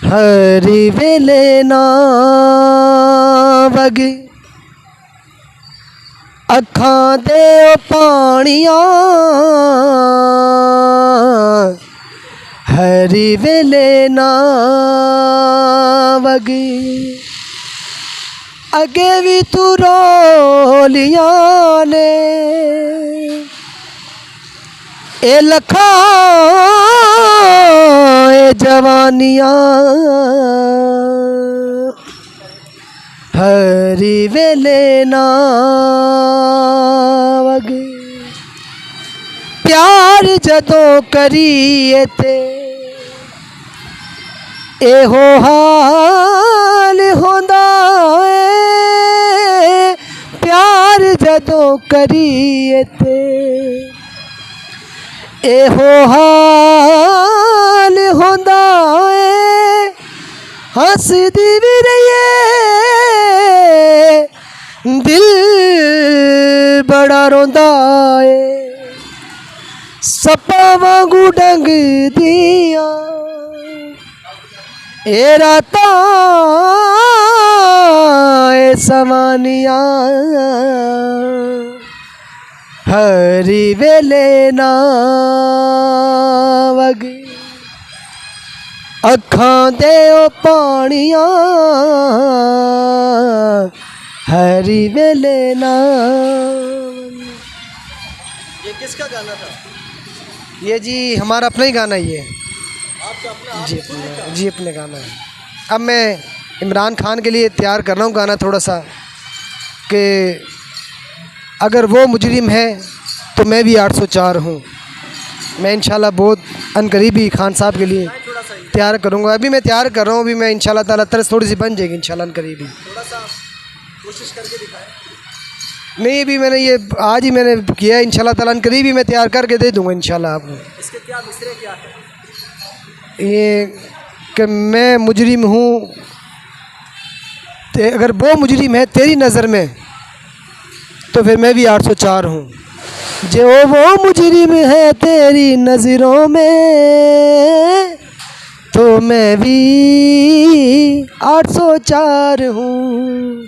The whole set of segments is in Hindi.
हरी वेले ना वगे अखां दे पानियां हरी वेले ना वगे अगे भी तू रोलियां ने ए लखा ए जवानियां हरी वेले ना वगे प्यार जदों करिए ते एहो हाल होंदा है प्यार जदों करिए ते एहो हाल होंदा है हसदी भी रहिए दिल बड़ा रोंदा है सप्पा वांगू डंग दियां ए रातां ए सवानियां हरी वेले ना वगे अखां दे पानियां हरी वेले ना। ये किसका गाना था? ये जी हमारा अपना ही गाना ही है। आपका अपना? जी अपने, जी अपने गाना है। अब मैं इमरान खान के लिए तैयार कर रहा हूँ गाना थोड़ा सा कि अगर वो मुजरिम है तो मैं भी 804 हूँ। मैं इंशाल्लाह बहुत अनकरीबी खान साहब के लिए तैयार करूँगा। अभी मैं तैयार कर रहा हूँ। अभी मैं इंशाल्लाह ताला तरस थोड़ी सी बन जाएगी इंशाल्लाह अनकरीबी। थोड़ा सा कोशिश करके दिखाएं। नहीं अभी मैंने ये आज ही मैंने किया है। इंशाल्लाह ताला अनकरीबी मैं तैयार करके दे दूँगा इंशाल्लाह आपको। इसके क्या मिसरे क्या है? ये कि मैं मुजरिम हूँ अगर वो मुजरिम है तेरी नज़र में तो फिर मैं भी 804 हूँ। जो वो मुजरिम है तेरी नज़रों में तो मैं भी 804 हूँ।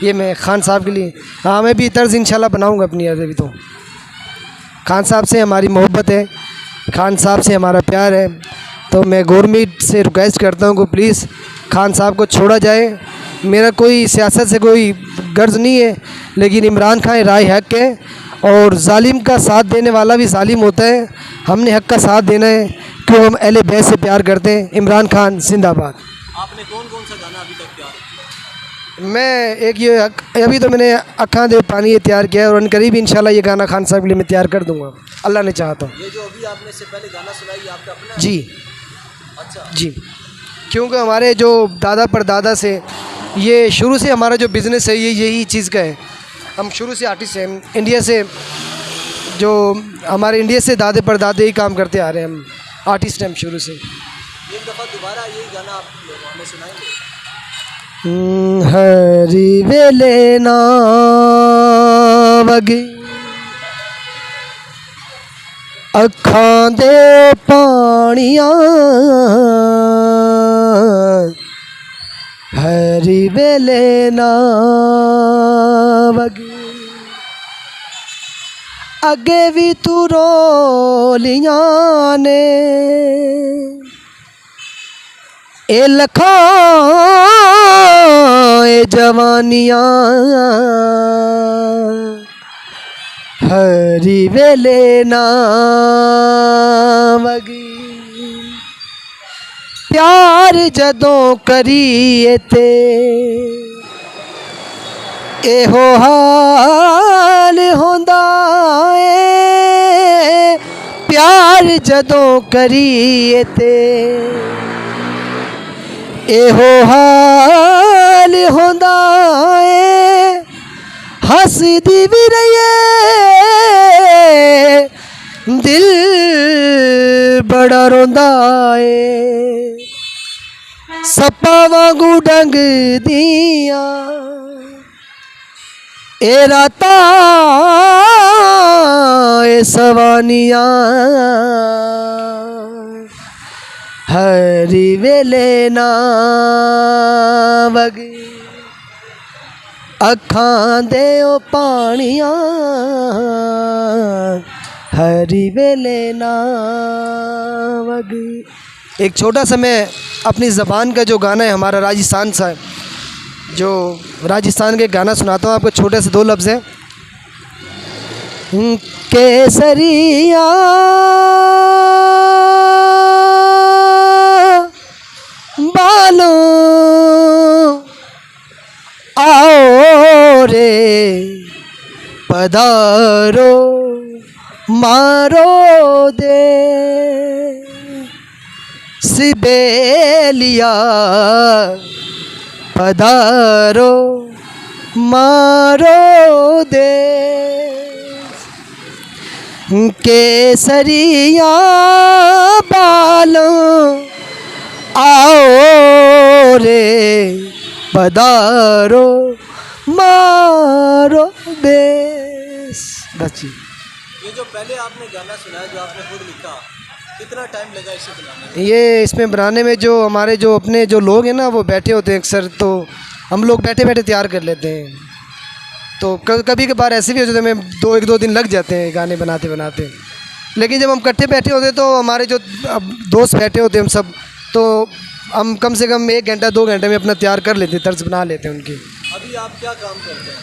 ये मैं खान साहब के लिए हाँ मैं भी तर्ज इंशाल्लाह बनाऊँगा अपनी अभी। तो खान साहब से हमारी मोहब्बत है, खान साहब से हमारा प्यार है। तो मैं गवर्नमेंट से रिक्वेस्ट करता हूँ कि प्लीज़ खान साहब को छोड़ा जाए। मेरा कोई सियासत से कोई गर्ज नहीं है लेकिन इमरान खान राय हक है और जालिम का साथ देने वाला भी जालिम होता है। हमने हक का साथ देना है क्यों हम अहले बैत से प्यार करते हैं। इमरान खान जिंदाबाद। आपने कौन कौन सा गाना अभी तक तैयार किया? मैं एक ये अभी तो मैंने अखां दे पानी ये तैयार किया है और अनकरीब इंशाल्लाह ये गाना खान साहब के लिए मैं तैयार कर दूँगा अल्लाह ने चाहा तो। ये जो अभी आपने इससे पहले गाना सुनाई ये आपका अपना है? जी अच्छा जी क्योंकि हमारे जो दादा परदादा से ये शुरू से हमारा जो बिज़नेस है ये यही चीज़ का है। हम शुरू से आर्टिस्ट हैं इंडिया से, जो हमारे इंडिया से दादे परदादे ही काम करते आ रहे हैं। हम आर्टिस्ट हैं हम शुरू से। एक दफ़ा दोबारा यही गाना आप हमें सुनाएंगे? हरी वेले ना वगे अखां दे पानियां हरी वेले ना वगे अगे भी तू रोलियां ने ए लखा ए जवानियां हरी वेले ना वगी प्यार जदों करिए ते एहो हाल होंदा है प्यार जदों करिए ते एहो हाल होंदा है हसदी भी रहिए दिल बड़ा रोंदा है सप्पा वांगू डंग दियां ए रातां ए सवानियां हरी वेले ना वगी अखां दे ओ पानियां हरी वेले ना वगी। एक छोटा सा मैं अपनी ज़बान का जो गाना है हमारा राजस्थान सा है, जो राजस्थान के गाना सुनाता हूँ आपको, छोटे से 2 लफ्ज़ हैं। केसरिया बालो आओ रे पधारो मारो दे सिबेलिया पधारो मारो दे केसरिया बालों आओ रे पधारो मारो देश। बस जी। ये जो पहले आपने गाना सुनाया जो आपने खुद लिखा, कितना टाइम लगा इसे बनाने में? ये इसमें बनाने में जो हमारे जो अपने जो लोग हैं ना वो बैठे होते हैं अक्सर, तो हम लोग बैठे बैठे तैयार कर लेते हैं। तो कभी कभार ऐसे भी हो जाते हैं हमें 1-2 दिन लग जाते हैं गाने बनाते बनाते। लेकिन जब हम इकट्ठे बैठे होते तो हमारे जो अब दोस्त बैठे होते हैं हम सब, तो हम कम से कम 1 घंटा 2 घंटे में अपना तैयार कर लेते हैं, तर्ज बना लेते हैं उनकी। अभी आप क्या काम करते हैं?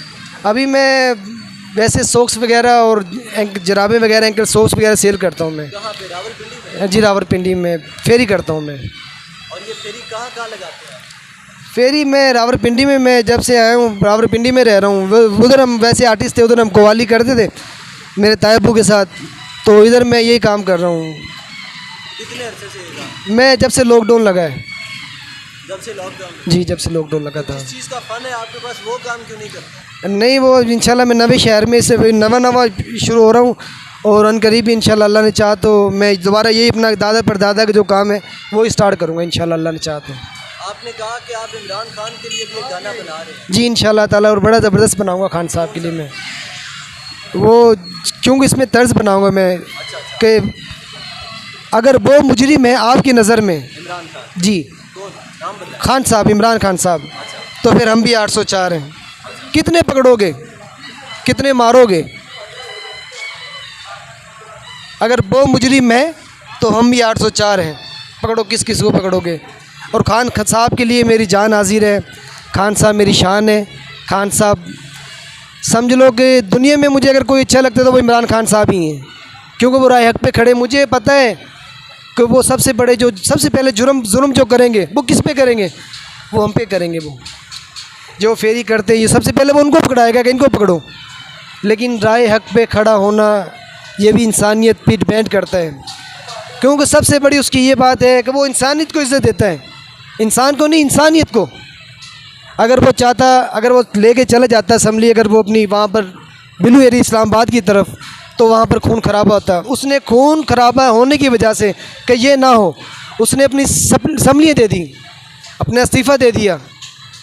अभी मैं वैसे सॉक्स वगैरह और जराबे वगैरह, एंकल सॉक्स वगैरह सेल करता हूँ मैं। कहाँ पे? रावलपिंडी में? जी रावलपिंडी में फेरी करता हूँ मैं। और ये फेरी कहाँ कहाँ लगाते हैं? फेरी मैं रावलपिंडी में, मैं जब से आया हूँ रावलपिंडी में रह रहा हूँ। उधर हम वैसे आर्टिस्ट थे, उधर हम कव्वाली करते थे मेरे तायबू के साथ, तो इधर मैं यही काम कर रहा हूँ। कितने अरसे से ये काम? मैं जब से लॉकडाउन लगा है। जब से लॉकडाउन? जी जब से लॉकडाउन लगा था। इस चीज़ का फन है आपके पास, वो काम क्यों नहीं करते? नहीं वो इंशाल्लाह मैं नवे शहर में इससे नवा शुरू हो रहा हूँ, और अनकरीब इंशाल्लाह अल्लाह ने चाहा तो मैं दोबारा यही अपना दादा परदादा का जो काम है वो स्टार्ट करूँगा इंशाल्लाह अल्लाह ने चाहा तो। आपने कहा कि आप इमरान खान के लिए भी एक गाना बना रहे हैं। जी इंशाल्लाह ताला, और बड़ा ज़बरदस्त बनाऊँगा खान साहब के लिए मैं वो, क्योंकि इसमें तर्ज बनाऊँगा मैं कि अगर वो मुजरिम है आपकी नज़र में, इमरान खान? जी कौन? नाम बताएं। खान साहब, इमरान खान साहब, तो फिर हम भी 804 हैं। कितने पकड़ोगे, कितने मारोगे? अगर वो मुजरिम है तो हम भी 804 हैं, पकड़ो किस किस को पकड़ोगे। और खान साहब के लिए मेरी जान हाजिर है, खान साहब मेरी शान है। खान साहब समझ लो कि दुनिया में मुझे अगर कोई अच्छा लगता है तो वो इमरान खान साहब ही हैं, क्योंकि वो राह हक पे खड़े। मुझे पता है कि वो सबसे बड़े जो सबसे पहले जुर्म जो करेंगे वो किस पे करेंगे, वो हम पे करेंगे। वो जो फेरी करते हैं ये सबसे पहले वो उनको पकड़ाएगा कि इनको पकड़ो। लेकिन राय हक पे खड़ा होना ये भी इंसानियत पे डिपेंड करता है, क्योंकि सबसे बड़ी उसकी ये बात है कि वो इंसानियत को इज़्ज़त देता है, इंसान को नहीं इंसानियत को। अगर वो चाहता, अगर वो लेके चला जाता असम्बली, अगर वो अपनी वहाँ पर बिलू एरी इस्लामाबाद की तरफ, तो वहाँ पर खून खराबा होता। उसने खून खराबा होने की वजह से कि ये ना हो, उसने अपनी असम्बलियाँ दे दी, अपना इस्तीफ़ा दे दिया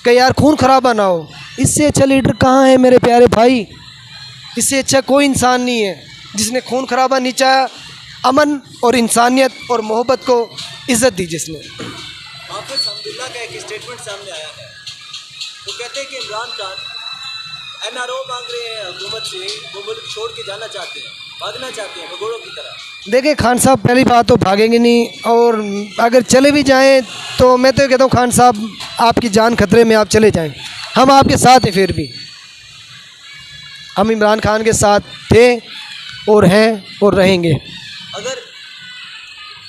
कि यार खून खराबा ना हो। इससे अच्छा लीडर कहाँ है मेरे प्यारे भाई? इससे अच्छा कोई इंसान नहीं है जिसने खून खराबा नहीं चाहा, अमन और इंसानियत और मोहब्बत को इज़्ज़त दी जिसने। हाफिज़ हम्दुल्लाह का एक स्टेटमेंट सामने आया है, वो कहते हैं कि इमरान खान NRO मांग रहे हैं हुकूमत से, वो मुल्क छोड़ के जाना चाहते हैं, भागना चाहते हैं भगोड़ों की तरह। देखिए खान साहब पहली बात तो भागेंगे नहीं, और अगर चले भी जाएं तो मैं तो कहता हूँ खान साहब आपकी जान खतरे में, आप चले जाएं, हम आपके साथ हैं। फिर भी हम इमरान खान के साथ थे और हैं और रहेंगे। अगर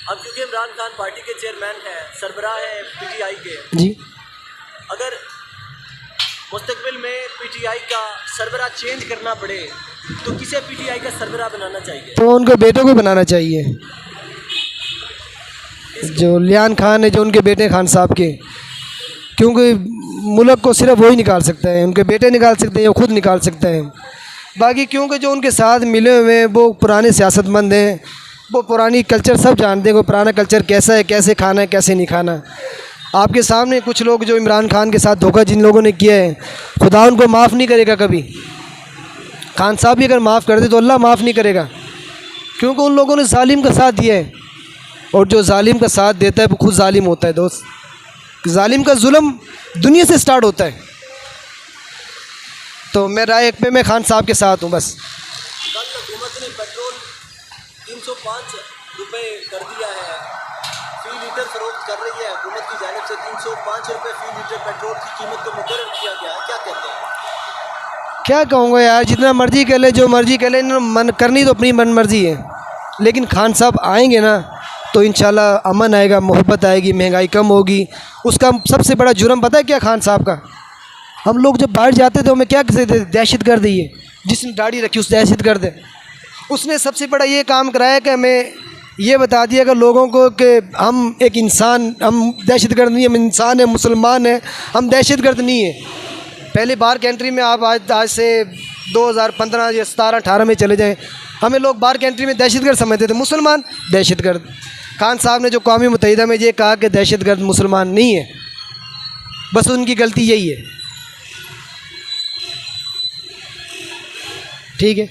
अब क्योंकि इमरान खान पार्टी के चेयरमैन हैं, सरबराह है PTI के, जी अगर मुस्तकबिल में PTI का सरबराह चेंज करना पड़े तो किसे PTI का सरबराह बनाना चाहिए? तो उनको बेटों को बनाना चाहिए, जो लियान खान है, जो उनके बेटे खान साहब के, क्योंकि मुल्क को सिर्फ वही निकाल सकता है, उनके बेटे निकाल सकते हैं, वो खुद निकाल सकते हैं। बाकी क्योंकि जो उनके साथ मिले हुए हैं वो पुराने सियासतमंद हैं, वो पुरानी कल्चर सब जानते हैं, वो पुराना कल्चर कैसा है, कैसे खाना है, कैसे नहीं खाना। आपके सामने कुछ लोग जो इमरान खान के साथ धोखा जिन लोगों ने किया है, खुदा उनको माफ़ नहीं करेगा कभी। खान साहब भी अगर माफ़ कर दे तो अल्लाह माफ़ नहीं करेगा, क्योंकि उन लोगों ने जालिम का साथ दिया है। और जो जालिम का साथ देता है वो खुद जालिम होता है दोस्त। जालिम का जुल्म दुनिया से स्टार्ट होता है। तो मैं राय एक पे मैं खान साहब के साथ हूँ बस। कल हुकूमत ने पेट्रोल 305 रुपये कर दिया है, फी लीटर फरोख्त कर रही है हुकूमत की जानिब से। 305 रुपये फी लीटर पेट्रोल की कीमत को मुकर्रर किया गया है, क्या कहते हैं? क्या कहूँगा यार, जितना मर्जी कर ले, जो मर्जी कर ले, इन्होंने मन करनी तो अपनी मन मर्जी है, लेकिन खान साहब आएंगे ना तो इंशाल्लाह अमन आएगा, मोहब्बत आएगी, महंगाई कम होगी। उसका सबसे बड़ा जुर्म पता है क्या खान साहब का? हम लोग जब बाहर जाते थे हमें क्या कहते थे? दहशत गर्द ही है, जिसने दाढ़ी रखी उस दहशत गर्द है। उसने सबसे बड़ा ये काम कराया कि हमें ये बता दिया कि लोगों को कि हम एक इंसान, हम दहशत गर्द नहीं, हम इंसान है, मुसलमान है, हम दहशत गर्द नहीं है। पहले बाहर कंट्री में आप आज से 2015 या 17-18 में चले जाएं, हमें लोग बाहर कंट्री में दहशतगर्द समझते थे, मुसलमान दहशतगर्द। खान साहब ने जो कौमी मुत्तहिदा में ये कहा कि दहशतगर्द मुसलमान नहीं है, बस उनकी गलती यही है। ठीक है।